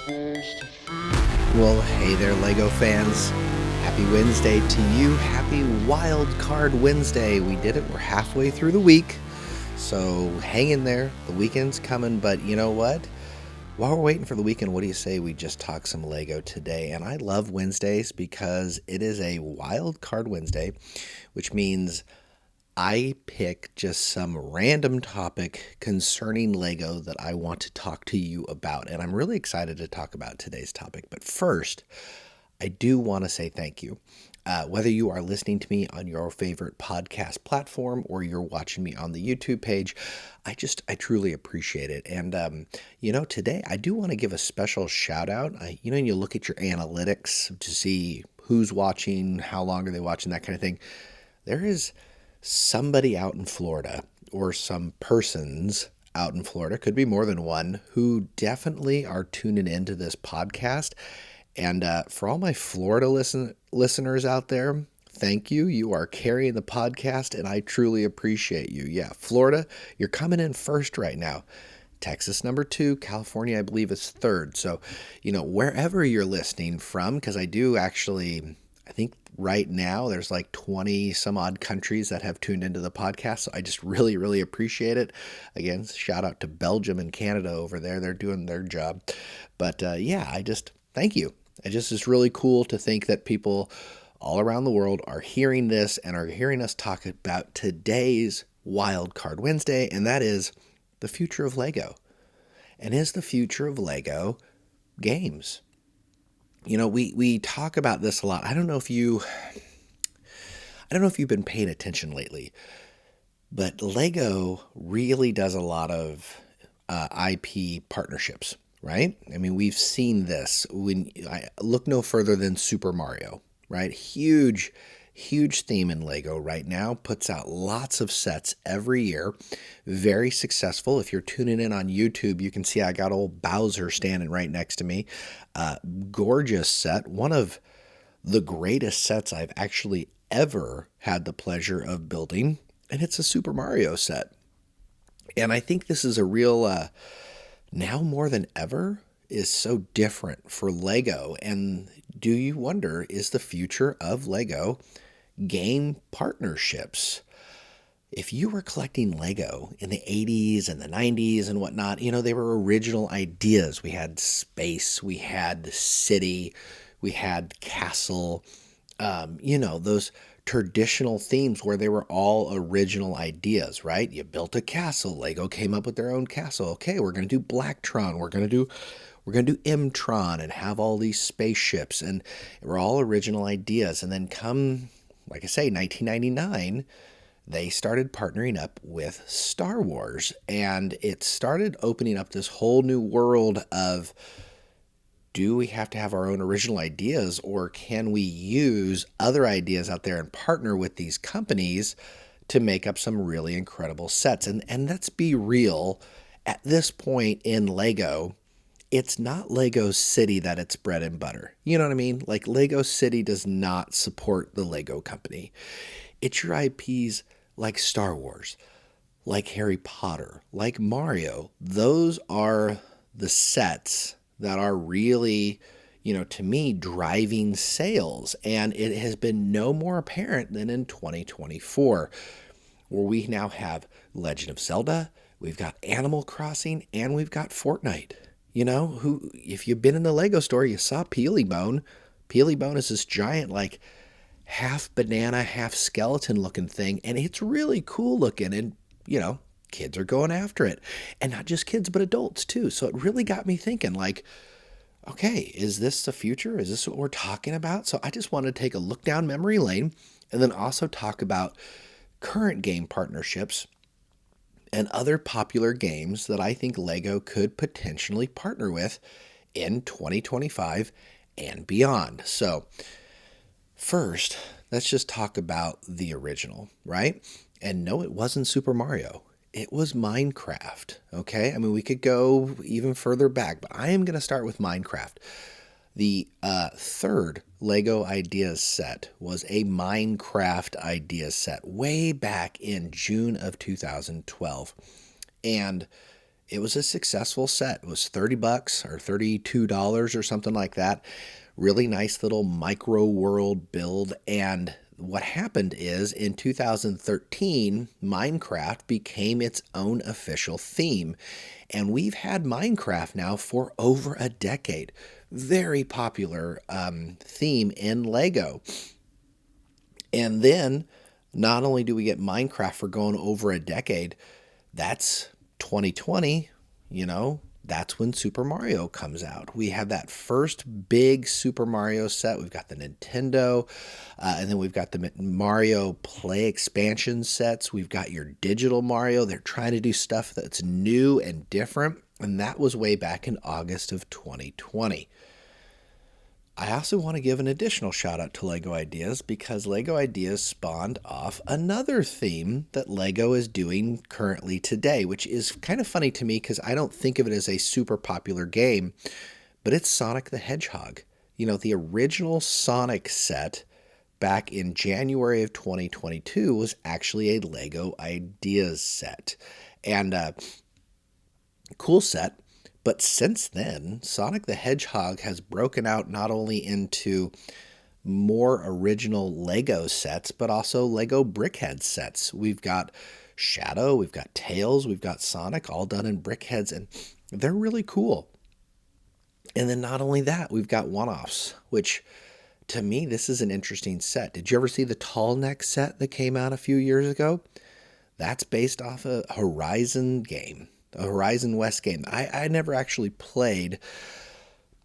Well, hey there, LEGO fans. Happy Wednesday to you. Happy Wild Card Wednesday. We did it. We're halfway through the week. So hang in there. The weekend's coming, but you know what? While we're waiting for the weekend, what do you say we just talk some LEGO today? And I love Wednesdays because it is a Wild Card Wednesday, which means I pick just some random topic concerning LEGO that I want to talk to you about. And I'm really excited to talk about today's topic. But first, I do want to say thank you. Whether you are listening to me on your favorite podcast platform or you're watching me on the YouTube page, I truly appreciate it. And, today I do want to give a special shout out. You look at your analytics to see who's watching, how long are they watching, that kind of thing. There is somebody out in Florida, or some persons out in Florida, could be more than one, who definitely are tuning into this podcast. And for all my Florida listeners out there, thank you. You are carrying the podcast, and I truly appreciate you. Yeah, Florida, you're coming in first right now. Texas number 2, California, I believe, is third. So, wherever you're listening from, because I think right now there's like 20 some odd countries that have tuned into the podcast. So I just really, really appreciate it. Again, shout out to Belgium and Canada over there. They're doing their job. But I just thank you. It's really cool to think that people all around the world are hearing this and are hearing us talk about today's Wild Card Wednesday, and that is the future of LEGO. And is the future of LEGO games? We talk about this a lot. I don't know if you've been paying attention lately, but LEGO really does a lot of IP partnerships, right? I mean, we've seen this when I look no further than Super Mario, right? Huge theme in LEGO right now, puts out lots of sets every year. Very successful. If you're tuning in on YouTube, you can see I got old Bowser standing right next to me. Gorgeous set. One of the greatest sets I've actually ever had the pleasure of building, and it's a Super Mario set. And I think this is a real, now more than ever, is so different for LEGO. And do you wonder, is the future of LEGO game partnerships? If you were collecting LEGO in the 80s and the 90s and whatnot, they were original ideas. We had space, we had city, we had castle, those traditional themes where they were all original ideas, right? You built a castle, LEGO came up with their own castle. Okay, we're going to do Blacktron, we're going to do M-Tron and have all these spaceships, and we're all original ideas. And then come, like I say, 1999, they started partnering up with Star Wars, and it started opening up this whole new world of, do we have to have our own original ideas, or can we use other ideas out there and partner with these companies to make up some really incredible sets? And let's be real, at this point in LEGO, it's not LEGO City that it's bread and butter. You know what I mean? Like, LEGO City does not support the LEGO company. It's your IPs like Star Wars, like Harry Potter, like Mario. Those are the sets that are really, to me, driving sales. And it has been no more apparent than in 2024, where we now have Legend of Zelda, we've got Animal Crossing, and we've got Fortnite. If you've been in the LEGO store, you saw Peely Bone. Peely Bone is this giant, like, half banana, half skeleton looking thing, and it's really cool looking, and, kids are going after it. And not just kids, but adults too. So it really got me thinking, like, okay, is this the future? Is this what we're talking about? So I just wanted to take a look down memory lane and then also talk about current game partnerships and other popular games that I think LEGO could potentially partner with in 2025 and beyond. So first, let's just talk about the original, right? And no, it wasn't Super Mario. It was Minecraft, okay? I mean, we could go even further back, but I am going to start with Minecraft. The third LEGO Ideas set was a Minecraft Ideas set way back in June of 2012. And It was a successful set. It was 30 bucks or $32 or something like that. Really nice little micro world build. And what happened is in 2013, Minecraft became its own official theme. And we've had Minecraft now for over a decade. Very popular theme in LEGO. And then not only do we get Minecraft for going over a decade, that's 2020, that's when Super Mario comes out. We have that first big Super Mario set. We've got the Nintendo, and then we've got the Mario Play expansion sets. We've got your digital Mario. They're trying to do stuff that's new and different, and that was way back in August of 2020. I also want to give an additional shout out to LEGO Ideas because LEGO Ideas spawned off another theme that LEGO is doing currently today, which is kind of funny to me because I don't think of it as a super popular game, but it's Sonic the Hedgehog. The original Sonic set back in January of 2022 was actually a LEGO Ideas set. And cool set. But since then, Sonic the Hedgehog has broken out not only into more original LEGO sets, but also LEGO BrickHead sets. We've got Shadow, we've got Tails, we've got Sonic, all done in BrickHeads, and they're really cool. And then not only that, we've got one-offs, which to me, this is an interesting set. Did you ever see the Tall Neck set that came out a few years ago? That's based off a Horizon game. A Horizon West game. I never actually played,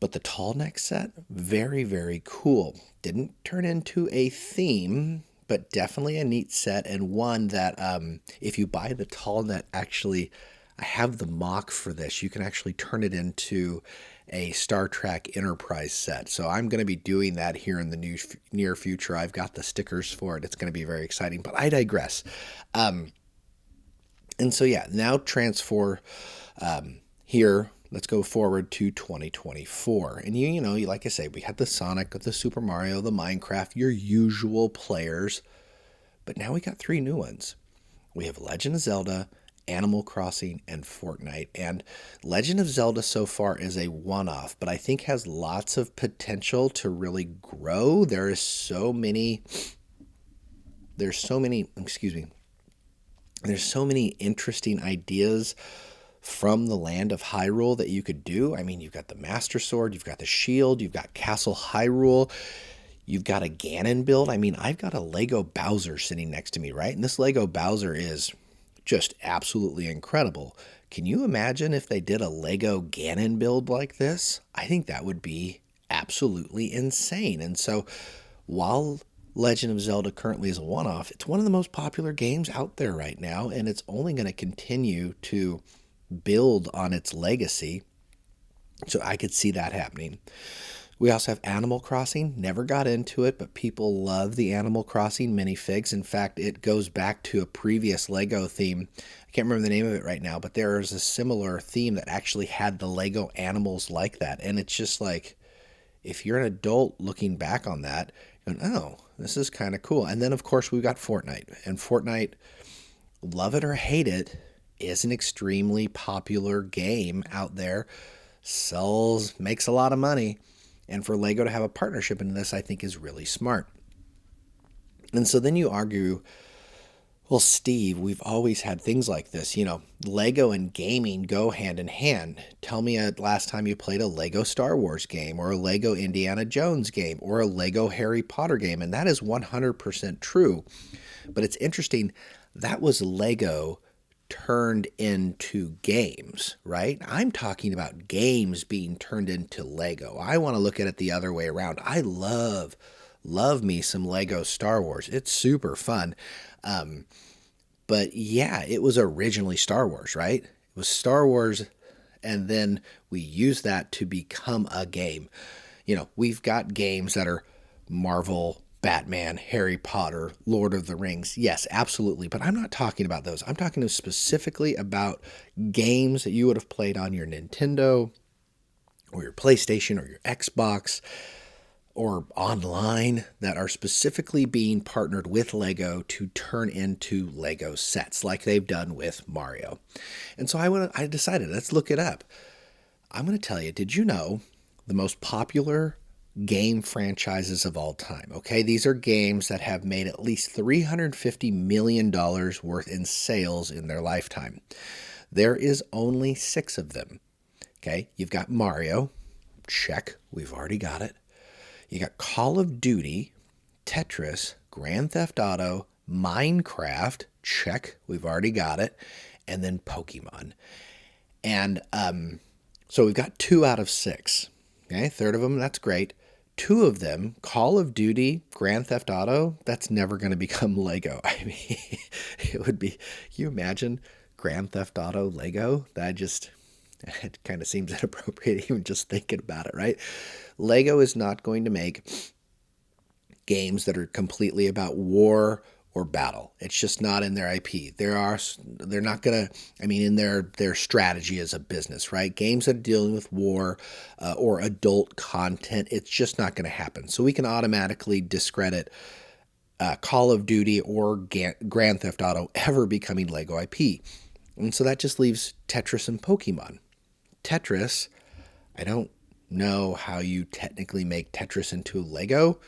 but the Tall Neck set, very, very cool. Didn't turn into a theme, but definitely a neat set and one that if you buy the Tall Neck, actually, I have the mock for this. You can actually turn it into a Star Trek Enterprise set. So I'm going to be doing that here in the near future. I've got the stickers for it. It's going to be very exciting, but I digress. And so, yeah, now transfer here. Let's go forward to 2024. And you know, like I say, we had the Sonic, the Super Mario, the Minecraft, your usual players. But now we got 3 new ones. We have Legend of Zelda, Animal Crossing, and Fortnite. And Legend of Zelda so far is a one-off, but I think has lots of potential to really grow. There's so many, excuse me. There's so many interesting ideas from the land of Hyrule that you could do. I mean, you've got the Master Sword, you've got the Shield, you've got Castle Hyrule, you've got a Ganon build. I mean, I've got a Lego Bowser sitting next to me, right? And this Lego Bowser is just absolutely incredible. Can you imagine if they did a Lego Ganon build like this? I think that would be absolutely insane. And so while Legend of Zelda currently is a one-off, it's one of the most popular games out there right now, and it's only going to continue to build on its legacy. So I could see that happening. We also have Animal Crossing. Never got into it, but people love the Animal Crossing minifigs. In fact, it goes back to a previous Lego theme. I can't remember the name of it right now, but there is a similar theme that actually had the Lego animals like that. And it's just like, if you're an adult looking back on that, you're going, oh, this is kind of cool. And then, of course, we've got Fortnite. And Fortnite, love it or hate it, is an extremely popular game out there. Sells, makes a lot of money. And for LEGO to have a partnership in this, I think is really smart. And so then you argue, well, Steve, we've always had things like this. LEGO and gaming go hand in hand. Tell me last time you played a LEGO Star Wars game or a LEGO Indiana Jones game or a LEGO Harry Potter game. And that is 100% true. But it's interesting, that was LEGO turned into games, right? I'm talking about games being turned into LEGO. I want to look at it the other way around. I love me some LEGO Star Wars. It's super fun. But yeah, it was originally Star Wars, right? It was Star Wars, and then we used that to become a game. We've got games that are Marvel, Batman, Harry Potter, Lord of the Rings. Yes, absolutely. But I'm not talking about those. I'm talking specifically about games that you would have played on your Nintendo or your PlayStation or your Xbox. or online that are specifically being partnered with Lego to turn into Lego sets like they've done with Mario. And so I decided, let's look it up. I'm going to tell you, did you know the most popular game franchises of all time? Okay, these are games that have made at least $350 million worth in sales in their lifetime. There is only 6 of them. Okay, you've got Mario, check, we've already got it. You got Call of Duty, Tetris, Grand Theft Auto, Minecraft, check, we've already got it, and then Pokemon. And so we've got 2 out of 6. Okay, third of them, that's great. 2 of them, Call of Duty, Grand Theft Auto, that's never going to become Lego. I mean, it would be, you imagine Grand Theft Auto Lego? It kind of seems inappropriate even just thinking about it, right? Lego is not going to make games that are completely about war or battle. It's just not in their IP. They're not gonna. I mean, in their strategy as a business, right? Games that are dealing with war or adult content, it's just not going to happen. So we can automatically discredit Call of Duty or Grand Theft Auto ever becoming Lego IP, and so that just leaves Tetris and Pokemon. Tetris, I don't know how you technically make Tetris into Lego.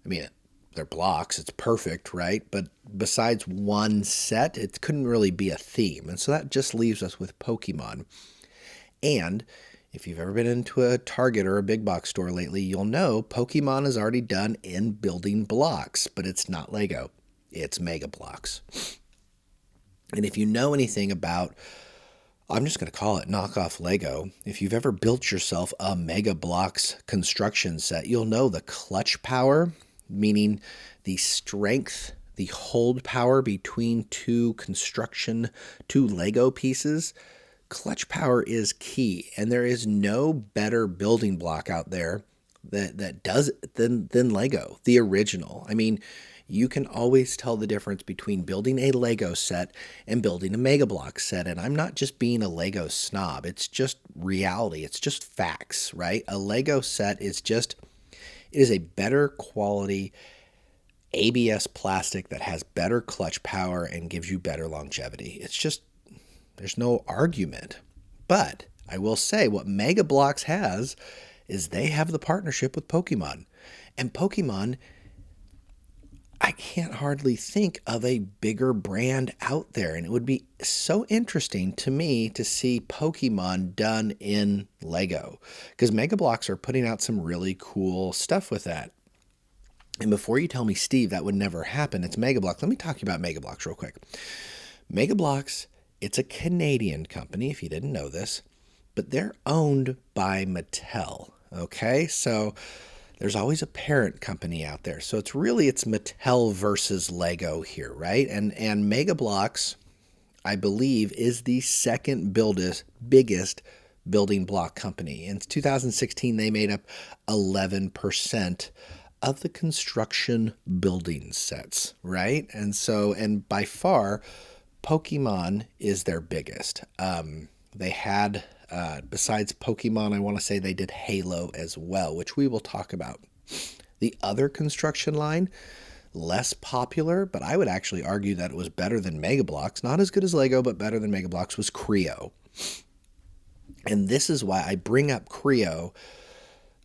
I mean, they're blocks, it's perfect, right? But besides one set, it couldn't really be a theme. And so that just leaves us with Pokemon. And if you've ever been into a Target or a big box store lately, you'll know Pokemon is already done in building blocks, but it's not Lego. It's Mega Bloks. And if you know anything about, I'm just going to call it knockoff Lego. If you've ever built yourself a Mega Bloks construction set, you'll know the clutch power, meaning the strength, the hold power between two Lego pieces. Clutch power is key, and there is no better building block out there that does it than Lego, the original. I mean, you can always tell the difference between building a Lego set and building a Mega Bloks set. And I'm not just being a Lego snob. It's just reality. It's just facts, right? A Lego set is it is a better quality ABS plastic that has better clutch power and gives you better longevity. It's just, there's no argument. But I will say what Mega Bloks has is they have the partnership with Pokemon. And Pokemon, I can't hardly think of a bigger brand out there. And it would be so interesting to me to see Pokemon done in Lego, because Mega Bloks are putting out some really cool stuff with that. And before you tell me, Steve, that would never happen, it's Mega Bloks. Let me talk to you about Mega Bloks real quick. Mega Bloks, it's a Canadian company, if you didn't know this, but they're owned by Mattel. Okay, so there's always a parent company out there. So it's Mattel versus Lego here, right? And Mega Bloks, I believe, is the second biggest building block company. In 2016, they made up 11% of the construction building sets, right? And by far, Pokemon is their biggest. They had, besides Pokemon, I want to say they did Halo as well, which we will talk about. The other construction line, less popular, but I would actually argue that it was better than Mega Bloks. Not as good as Lego, but better than Mega Bloks, was Creo. And this is why I bring up Creo.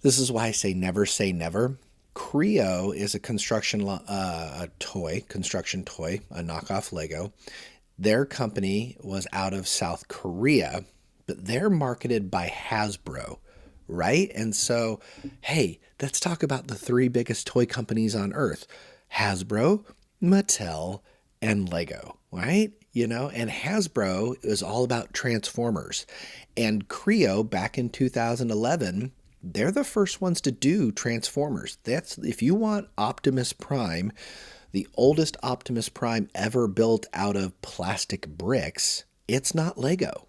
This is why I say never. Creo is a construction toy, a knockoff Lego. Their company was out of South Korea, but they're marketed by Hasbro, right? And so, hey, let's talk about the 3 biggest toy companies on Earth: Hasbro, Mattel, and Lego, right? And Hasbro is all about Transformers. And Creo, back in 2011, they're the first ones to do Transformers. If you want Optimus Prime, the oldest Optimus Prime ever built out of plastic bricks, it's not Lego.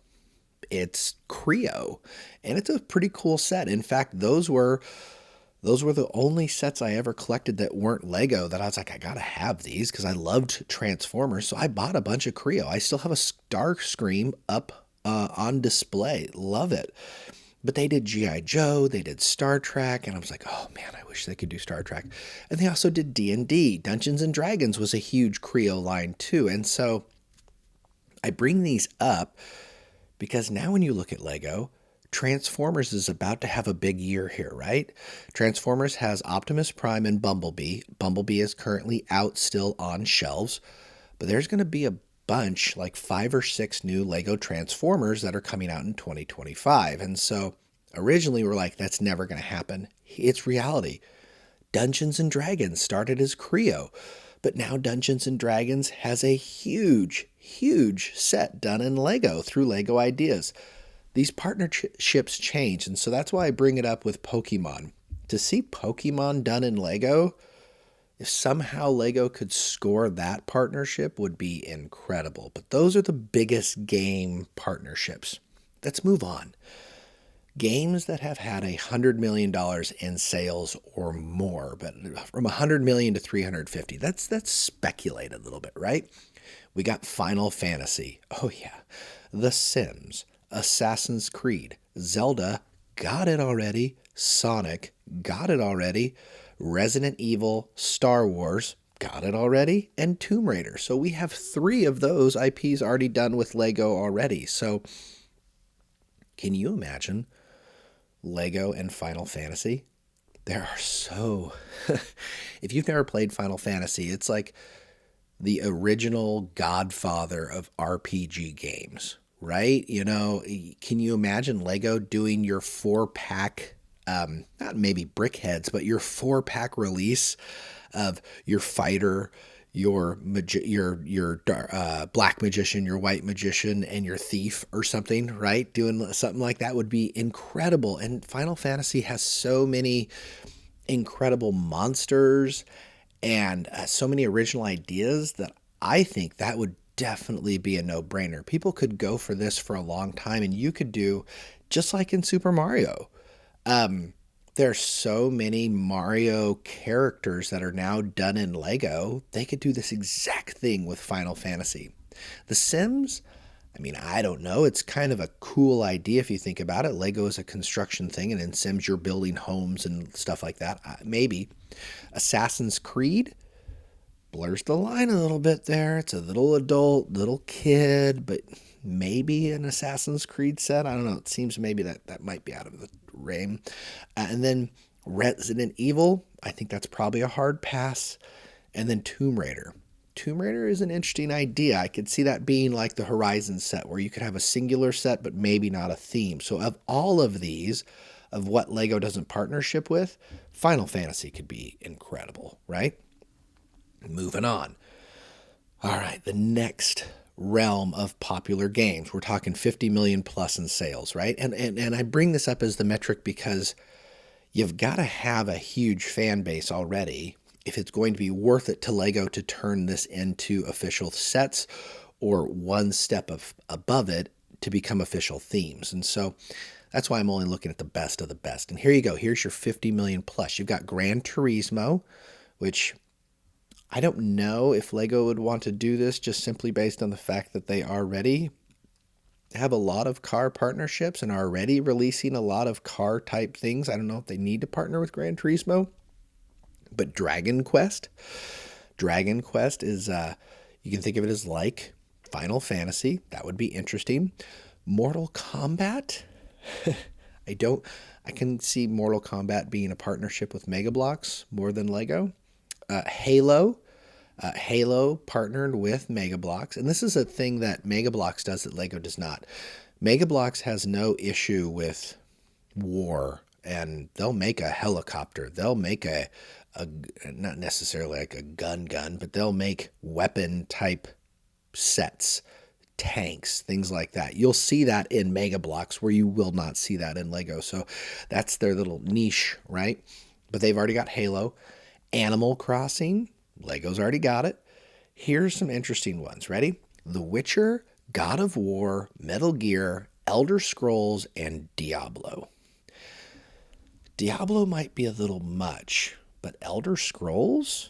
It's Creo. And it's a pretty cool set. In fact, those were the only sets I ever collected that weren't Lego that I was like, I gotta have these because I loved Transformers. So I bought a bunch of Creo. I still have a Starscream up on display. Love it. But they did G.I. Joe, they did Star Trek, and I was like, oh man, I wish they could do Star Trek. And they also did D&D. Dungeons and Dragons was a huge Creo line too. And so I bring these up because now when you look at Lego, Transformers is about to have a big year here, right? Transformers has Optimus Prime and Bumblebee. Bumblebee is currently out still on shelves, but there's going to be a bunch, like 5 or 6 new Lego Transformers that are coming out in 2025. And so originally we're like, that's never going to happen. It's reality. Dungeons and Dragons started as Creo, but now Dungeons and Dragons has a huge, huge set done in Lego through Lego Ideas. These partnerships change, and so that's why I bring it up with Pokemon. To see Pokemon done in Lego, if somehow Lego could score that partnership, would be incredible. But those are the biggest game partnerships. Let's move on. Games that have had $100 million in sales or more, but from 100 million to 350, that's speculated a little bit, right? We got Final Fantasy. Oh yeah. The Sims, Assassin's Creed, Zelda, got it already. Sonic, got it already. Resident Evil, Star Wars, got it already. And Tomb Raider. So we have 3 of those IPs already done with Lego already. So can you imagine Lego and Final Fantasy? There are so... If you've never played Final Fantasy, it's like the original godfather of RPG games, right? You know, can you imagine Lego doing your 4-pack, not maybe BrickHeads, but your 4-pack release of your fighter, your black magician, your white magician, and your thief or something, right? Doing something like that would be incredible. And Final Fantasy has so many incredible monsters and so many original ideas that I think that would definitely be a no-brainer. People could go for this for a long time, and you could do just like in Super Mario. There's so many Mario characters that are now done in Lego. They could do this exact thing with Final Fantasy. The Sims, I mean, I don't know. It's kind of a cool idea if you think about it. Lego is a construction thing, and in Sims you're building homes and stuff like that. Maybe. Assassin's Creed blurs the line a little bit there. It's a little adult, little kid, but maybe an Assassin's Creed set. I don't know. It seems maybe that might be out of the realm. And then Resident Evil, I think that's probably a hard pass. And then Tomb Raider. Tomb Raider is an interesting idea. I could see that being like the Horizon set, where you could have a singular set, but maybe not a theme. So of all of these, of what Lego doesn't partnership with, Final Fantasy could be incredible, right? Moving on. All right, the next realm of popular games. We're talking 50 million plus in sales, right? And I bring this up as the metric because you've got to have a huge fan base already if it's going to be worth it to Lego to turn this into official sets or one step above it to become official themes. And so that's why I'm only looking at the best of the best. And here you go. Here's your 50 million plus. You've got Gran Turismo, which I don't know if Lego would want to do this just simply based on the fact that they already have a lot of car partnerships and are already releasing a lot of car type things. I don't know if they need to partner with Gran Turismo. But Dragon Quest is, you can think of it as like Final Fantasy. That would be interesting. Mortal Kombat. I can see Mortal Kombat being a partnership with Mega Bloks more than Lego. Halo partnered with Mega Bloks. And this is a thing that Mega Bloks does that Lego does not. Mega Bloks has no issue with war, and they'll make a helicopter. They'll make a not necessarily like a gun, but they'll make weapon type sets, tanks, things like that. You'll see that in Mega Bloks where you will not see that in Lego. So that's their little niche, right? But they've already got Halo. Animal Crossing, Lego's already got it. Here's some interesting ones. Ready? The Witcher, God of War, Metal Gear, Elder Scrolls, and Diablo. Diablo might be a little much, but Elder Scrolls?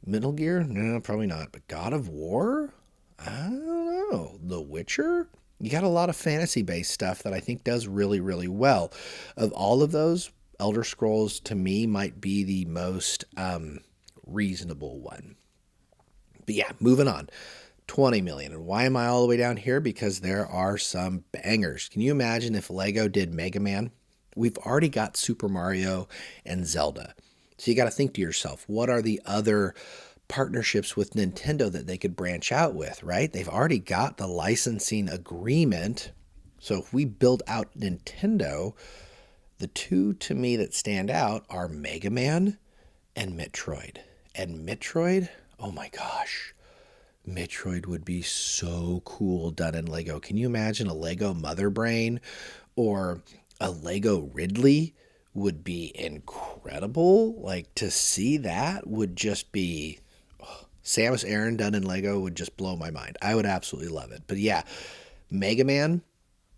Metal Gear? No, probably not. But God of War? I don't know. The Witcher? You got a lot of fantasy-based stuff that I think does really, really well. Of all of those, Elder Scrolls to me might be the most reasonable one. But yeah, moving on. 20 million. And why am I all the way down here? Because there are some bangers. Can you imagine if Lego did Mega Man? We've already got Super Mario and Zelda. So you got to think to yourself, what are the other partnerships with Nintendo that they could branch out with, right? They've already got the licensing agreement. So if we build out Nintendo, the two to me that stand out are Mega Man and Metroid. And Metroid, oh my gosh, Metroid would be so cool done in Lego. Can you imagine a Lego Mother Brain or a Lego Ridley would be incredible? Like to see that would just be Samus Aran done in Lego would just blow my mind. I would absolutely love it. But yeah, Mega Man,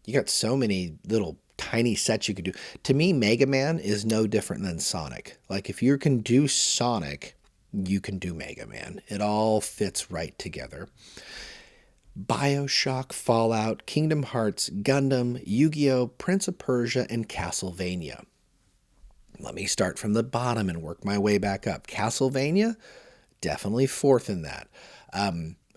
you got so many little tiny sets you could do. To me, Mega Man is no different than Sonic. Like if you can do Sonic, you can do Mega Man. It all fits right together. BioShock, Fallout, Kingdom Hearts, Gundam, Yu-Gi-Oh!, Prince of Persia, and Castlevania. Let me start from the bottom and work my way back up. Castlevania, definitely fourth in that.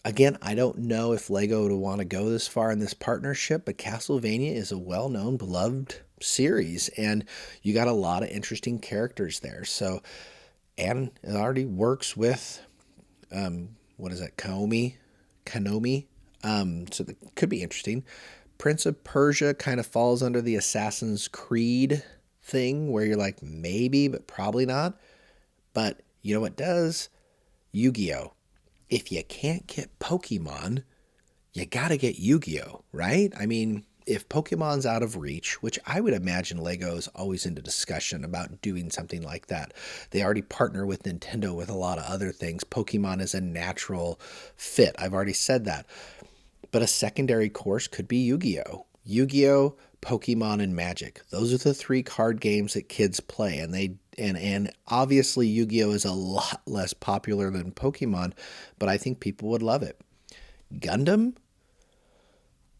Again, I don't know if Lego would want to go this far in this partnership, but Castlevania is a well-known, beloved series, and you got a lot of interesting characters there. So, and it already works with, what is that, Konami. So that could be interesting. Prince of Persia kind of falls under the Assassin's Creed thing, where you're like, maybe, but probably not. But you know what does? Yu-Gi-Oh! If you can't get Pokemon, you gotta get Yu-Gi-Oh! Right? I mean, if Pokemon's out of reach, which I would imagine Lego's always into discussion about doing something like that. They already partner with Nintendo with a lot of other things. Pokemon is a natural fit. I've already said that. But a secondary course could be Yu-Gi-Oh! Yu-Gi-Oh!, Pokemon, and Magic. Those are the three card games that kids play, and obviously Yu-Gi-Oh! Is a lot less popular than Pokemon, but I think people would love it. Gundam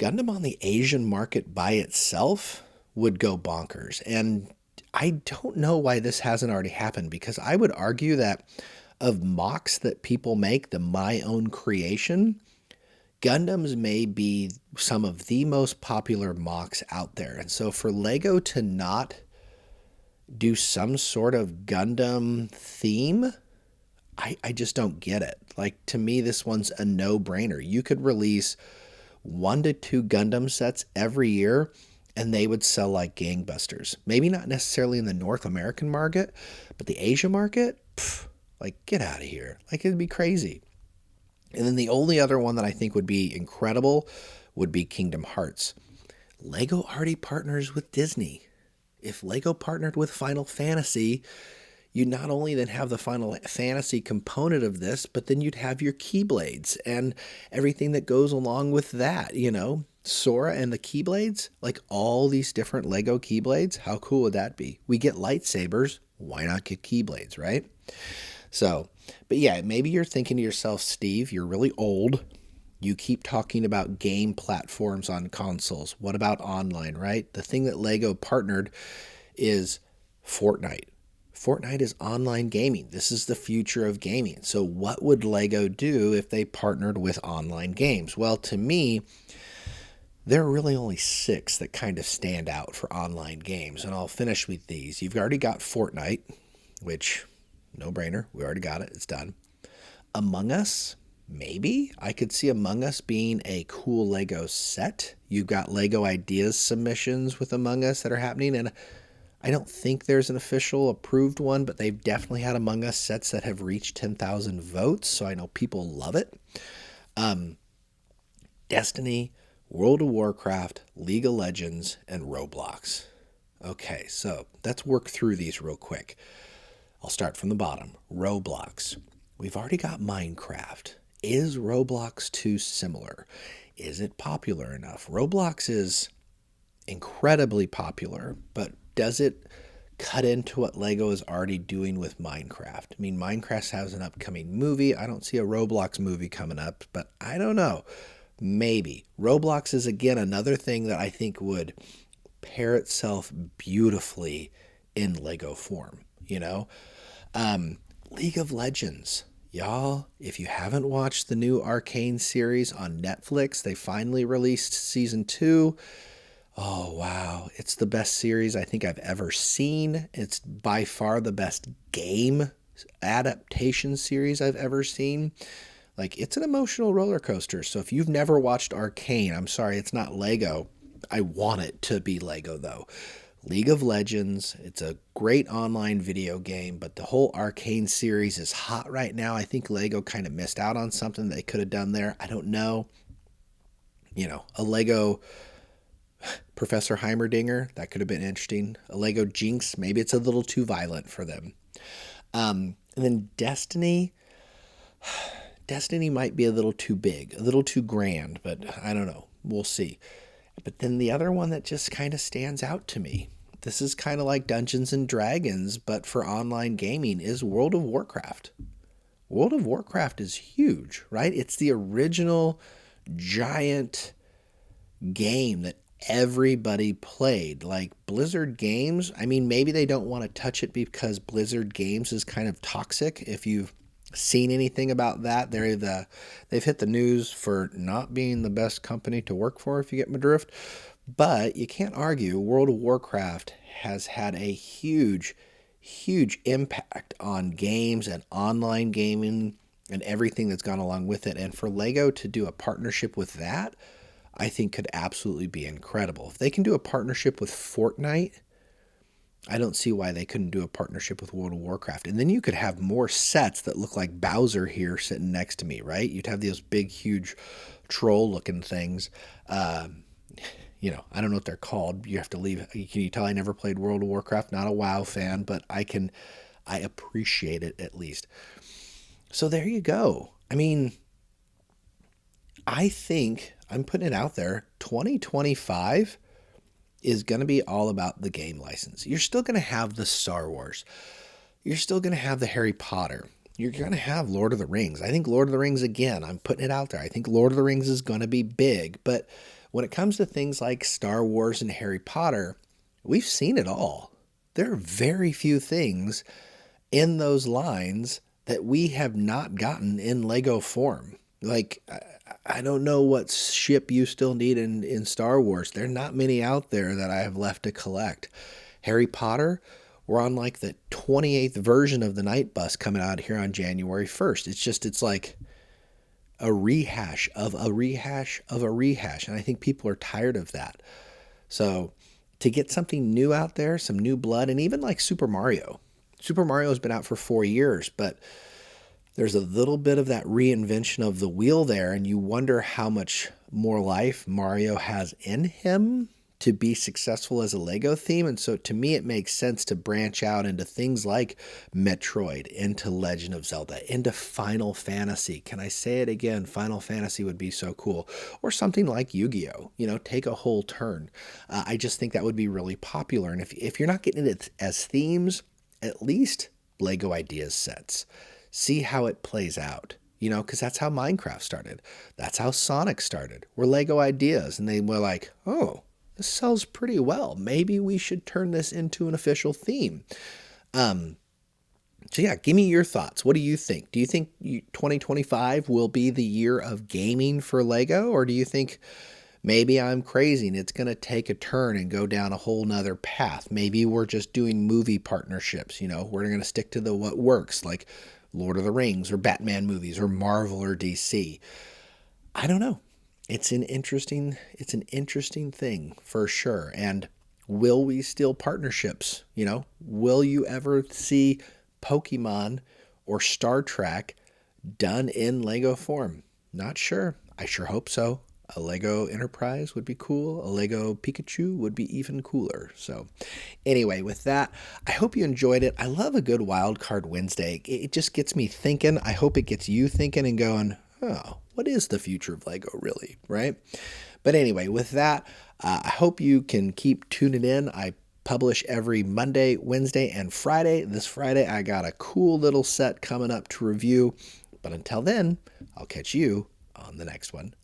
on the Asian market by itself would go bonkers. And I don't know why this hasn't already happened, because I would argue that of mocks that people make, the my own creation, Gundams may be some of the most popular mocks out there. And so for Lego to not do some sort of Gundam theme, I just don't get it. Like, to me, this one's a no-brainer. You could release 1 to 2 Gundam sets every year, and they would sell like gangbusters. Maybe not necessarily in the North American market, but the Asia market, like, get out of here. Like, it'd be crazy. And then the only other one that I think would be incredible would be Kingdom Hearts. Lego already partners with Disney. If Lego partnered with Final Fantasy, you'd not only then have the Final Fantasy component of this, but then you'd have your Keyblades and everything that goes along with that, you know, Sora and the Keyblades, like all these different Lego Keyblades. How cool would that be? We get lightsabers. Why not get Keyblades, right? So, but yeah, maybe you're thinking to yourself, Steve, you're really old. You keep talking about game platforms on consoles. What about online, right? The thing that Lego partnered is Fortnite. Fortnite is online gaming. This is the future of gaming. So what would Lego do if they partnered with online games? Well, to me, there are really only 6 that kind of stand out for online games. And I'll finish with these. You've already got Fortnite, which, no brainer. We already got it. It's done. Among Us, maybe. I could see Among Us being a cool Lego set. You've got Lego Ideas submissions with Among Us that are happening. And I don't think there's an official approved one, but they've definitely had Among Us sets that have reached 10,000 votes. So I know people love it. Destiny, World of Warcraft, League of Legends, and Roblox. Okay, so let's work through these real quick. I'll start from the bottom. Roblox. We've already got Minecraft. Is Roblox too similar? Is it popular enough? Roblox is incredibly popular, but does it cut into what Lego is already doing with Minecraft? I mean, Minecraft has an upcoming movie. I don't see a Roblox movie coming up, but I don't know. Maybe. Roblox is again another thing that I think would pair itself beautifully in Lego form, you know? League of Legends. Y'all, if you haven't watched the new Arcane series on Netflix, they finally released season 2. Oh, wow. It's the best series I think I've ever seen. It's by far the best game adaptation series I've ever seen. Like, it's an emotional roller coaster. So if you've never watched Arcane, I'm sorry, it's not Lego. I want it to be Lego, though. League of Legends, it's a great online video game, but the whole Arcane series is hot right now. I think Lego kind of missed out on something they could have done there. I don't know. You know, a Lego Professor Heimerdinger, that could have been interesting. A Lego Jinx, maybe it's a little too violent for them. And then Destiny. Destiny might be a little too big, a little too grand, but I don't know. We'll see. But then the other one that just kind of stands out to me, this is kind of like Dungeons and Dragons, but for online gaming, is World of Warcraft. World of Warcraft is huge, right? It's the original giant game that everybody played. Like Blizzard Games, I mean, maybe they don't want to touch it because Blizzard Games is kind of toxic. If you've seen anything about that, they've hit the news for not being the best company to work for, if you get my drift. But you can't argue World of Warcraft has had a huge impact on games and online gaming and everything that's gone along with it. And for Lego to do a partnership with that, I think could absolutely be incredible. If they can do a partnership with Fortnite, I don't see why they couldn't do a partnership with World of Warcraft. And then you could have more sets that look like Bowser here sitting next to me, right? You'd have those big, huge troll-looking things. You know, I don't know what they're called. You have to leave. Can you tell I never played World of Warcraft? Not a WoW fan, but I appreciate it at least. So there you go. I mean, I think I'm putting it out there. 2025 is going to be all about the game license. You're still going to have the Star Wars. You're still going to have the Harry Potter. You're going to have Lord of the Rings. I think Lord of the Rings, again, I'm putting it out there. I think Lord of the Rings is going to be big. But when it comes to things like Star Wars and Harry Potter, we've seen it all. There are very few things in those lines that we have not gotten in Lego form. Like, I don't know what ship you still need in Star Wars. There are not many out there that I have left to collect. Harry Potter, we're on like the 28th version of the Night Bus coming out here on January 1st. It's like a rehash of a rehash of a rehash. And I think people are tired of that. So to get something new out there, some new blood, and even like Super Mario. Super Mario has been out for 4 years, but there's a little bit of that reinvention of the wheel there, and you wonder how much more life Mario has in him to be successful as a Lego theme. And so to me, it makes sense to branch out into things like Metroid, into Legend of Zelda, into Final Fantasy. Can I say it again? Final Fantasy would be so cool. Or something like Yu-Gi-Oh! You know, take a whole turn. I just think that would be really popular. And if you're not getting it as themes, at least Lego Ideas sets. See how it plays out, you know, because that's how Minecraft started. That's how Sonic started. We're Lego Ideas. And they were like, oh, this sells pretty well. Maybe we should turn this into an official theme. So yeah, give me your thoughts. What do you think? Do you think 2025 will be the year of gaming for Lego? Or do you think maybe I'm crazy and it's going to take a turn and go down a whole nother path? Maybe we're just doing movie partnerships. You know, we're going to stick to what works, like Lord of the Rings or Batman movies or Marvel or DC. I don't know. It's an interesting thing for sure. And will we still partnerships? You know, will you ever see Pokemon or Star Trek done in Lego form? Not sure. I sure hope so. A Lego Enterprise would be cool. A Lego Pikachu would be even cooler. So anyway, with that, I hope you enjoyed it. I love a good Wild Card Wednesday. It just gets me thinking. I hope it gets you thinking and going, oh, what is the future of Lego really, right? But anyway, with that, I hope you can keep tuning in. I publish every Monday, Wednesday, and Friday. This Friday, I got a cool little set coming up to review. But until then, I'll catch you on the next one.